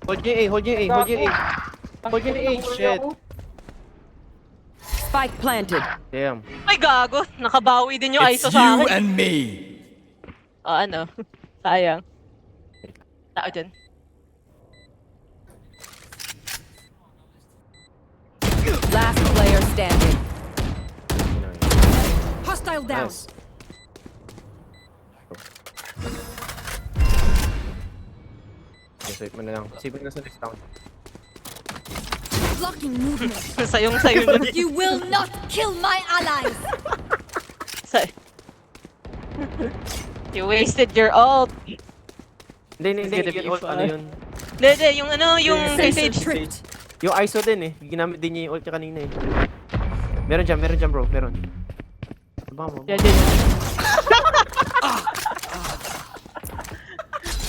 Hold yung A, hold yung A, hold yung A. Hold yung A, shit. Spike planted. Damn. Ay, gago. Nakabawi din yung It's ISO sa you akin. and me. Ano? Sayang. Tao dyan. Last player standing. Hostile down. Nice. Okay, save mo na lang. Save mo na sa next round. Blocking movement. Sayong-sayo na. You will not kill my allies. Say. You wasted your ult. Hindi. Get ult, ano yun? Hindi, yung ano, yung kay Sage. Yung ISO din eh. Ginamit din niya yung ult niya kanina eh. Meron dyan bro. Meron. Abang mo. Yan.